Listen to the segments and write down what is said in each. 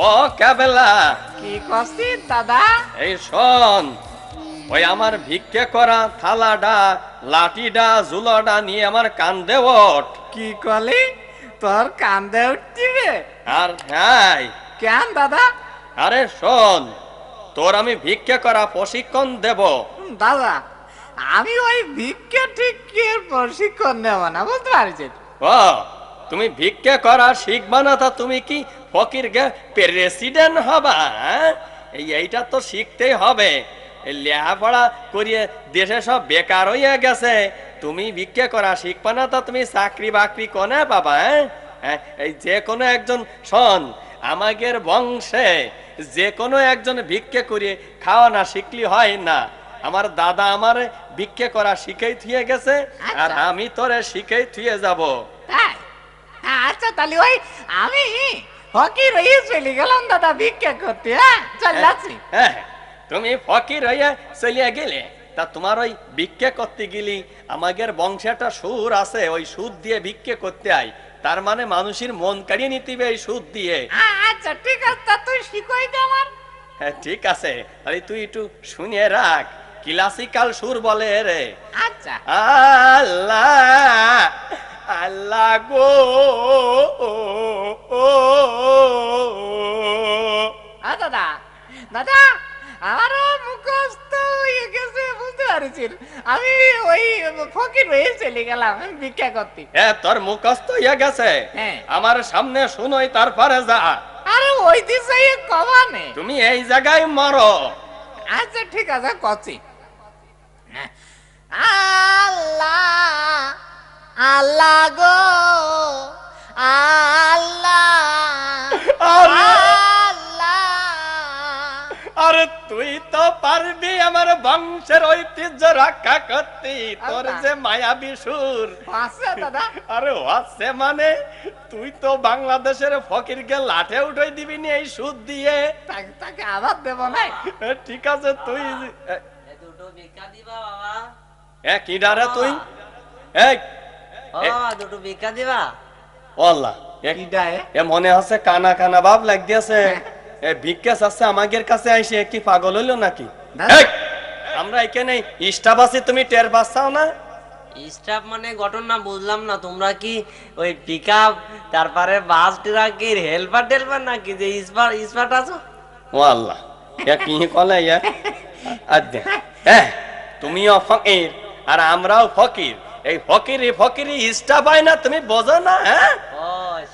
ও ক্যাবেলা, কি করছিস দাদা? এই শোন, ওই আমার ভিক্ষে করা থালাডা, লাঠিডা, জুলাডা নিয়ে আমার কান্দে ওঠ। কি করলি? তোর কান্দে উঠছিবে? আর হ্যাঁ, কেন দাদা? আরে শোন, তোর আমি ভিক্ষে করা প্রশিক্ষণ দেব। দাদা, আমি ওই ভিক্ষা টিক্ষের প্রশিক্ষণ নেব না, বুঝতে পারছিস? ও, তুমি ভিক্ষে করা শিখবা না তা তুমি কি ফকির গে প্রেসিডেন্ট হবা? এইটা তো শিখতেই হবে। লেখাপড়া করিয়ে দেশে সব বেকার হইয়া গেছে, তুমি ভিক্ষে করা শিখবা না তা তুমি চাকরি বাকরি কোনে পাবা? এই যে কোনো একজন, শোন, আমাদের বংশে যে কোনো একজন ভিক্ষে করিয়ে খাওয়া না শিখলি হয় না। আমার দাদা আমার ভিক্ষে করা শিখেই থুয়ে গেছে, আর আমি তোরে শিখেই থুয়ে যাব। তাই? আচ্ছা, তাহলে ওই আমি ফকির হয়ে চলে গেলাম দাদা ভিক্ষা করতে। চল যাচ্ছি। হ্যাঁ, তুমি ফকির হইয়া চলিয়া গেলে, তা তোমার ওই ভিক্ষে করতে গেলি, আমাদের বংশে একটা সুর আছে, ওই সুদ দিয়ে ভিক্ষে করতে আয়। তার মানে মানুষের মন কাড়িয়ে নিতে এই সুদ দিয়ে। আচ্ছা ঠিক আছে, তা তুই শিখাই দে আমার। হ্যাঁ ঠিক আছে, তাহলে তুই একটু শুনিয়ে রাখ। ক্লাসিক্যাল সুর বলে রে। আচ্ছা। আল্লাহ আল্লাহ গো, দাদা দাদা, আমারও মুখস্থ হয়ে গেছে, বুঝতে পারছিস? আমি ওই ফকির হয়ে চলে গেলাম ভিক্ষা করতে। তোর মুখস্থ হয়ে গেছে? হ্যাঁ। আমার সামনে শুনোই, তারপরে যা। আরে ওই দিশে কমানে, তুমি এই জায়গায় মরো। আচ্ছা ঠিক আছে, করছি। আল্লাহ আল্লাহ গো, আল্লাহ আল্লাহ। আরে তুই তো পারবি আমার বংশের ঐতিহ্য রক্ষা করতে। তোর যে মায়াবী সুর আছে দাদা। আরে আছে মানে, তুই তো বাংলাদেশের ফকিরকে লাঠে উঠাই দিবি নি এই সুদ দিয়ে। তাকে আবার দেব না। ঠিক আছে, তুই দুটো ভিক্ষা দিবা বাবা? কি ডারে তুই? দুটো ভিক্ষা দিবা? ওল্লা, এ মনে আছে কানা কানা ভাব লাগতেছে। ভিক্ষা চাচ্ছে আমাদের কাছে আইসে, কি পাগল হইলো নাকি? আমরা এখানে স্টাফ আছি, তুমি টের পাচ্ছাও না? স্টাফ মানে ঘটনা বুঝলাম না। তোমরা কি ওই পিকআপ, তারপরে বাস ট্রাকের হেল্পার টেলপার নাকি, যে স্পার্ট আছো? ও আল্লাহ, কি কলে তুমিও ফকির আর আমরাও ফকির। এই ফকিরি স্টাফ হয় না, তুমি বোঝো না? ও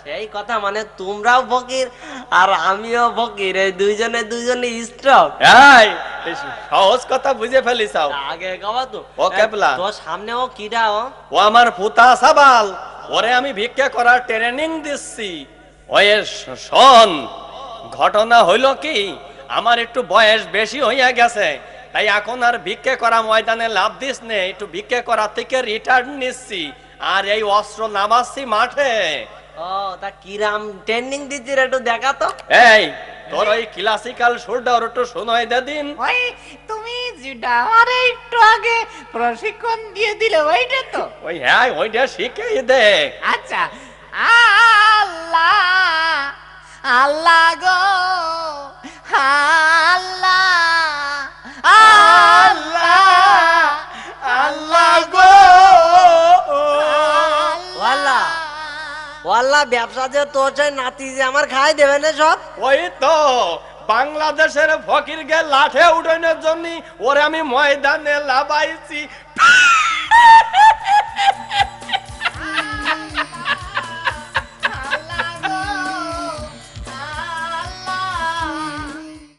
সেই কথা, মানে তোমরাও ফকির আর আমিও ফকির, এই দুইজনে স্টাফ। সহজ কথা বুঝে ফেলিস। আগে কবা তো ও কেবলা, তোর সামনে ও কিডা? ও আমার পুতা সাবাল, ওরে আমি ভিক্ষা করার ট্রেনিং দিচ্ছি। ওই শোন, ঘটনা হইল কি, আমার একটু বয়স বেশি হইয়া গেছে, তাই এখন আর ভিক্ষে করা ময়দানে লাভ দিস নে, একটু ভিক্ষে করা থেকে রিটার্ন নিচ্ছি, আর এই অস্ত্র নামাচ্ছি মাঠে। ও তা কিরাম ট্রেনিং দিচ্ছি একটু দেখা তো। এই তোর ওই ক্লাসিক্যাল সুরটা ওর একটু শোনাই দে দিন। ওই তুমি যেটা আমার একটু আগে প্রশিক্ষণ দিয়ে দিলে ওইটা তো? ওই হ্যাঁ, ওইটা শিখেই দে। আচ্ছা। আল্লাহ আল্লাহ গো, আল্লাহ আল্লাহ আল্লাহ গো, ওয়াল্লাহ ওয়াল্লাহ, ব্যবসা যে তোর চাই নাতি যে আমার খাই দেবে না সব। ওই তো বাংলাদেশের ফকিরকে লাঠে উঠানোর জন্য ওরে আমি ময়দানে লাভাইছি।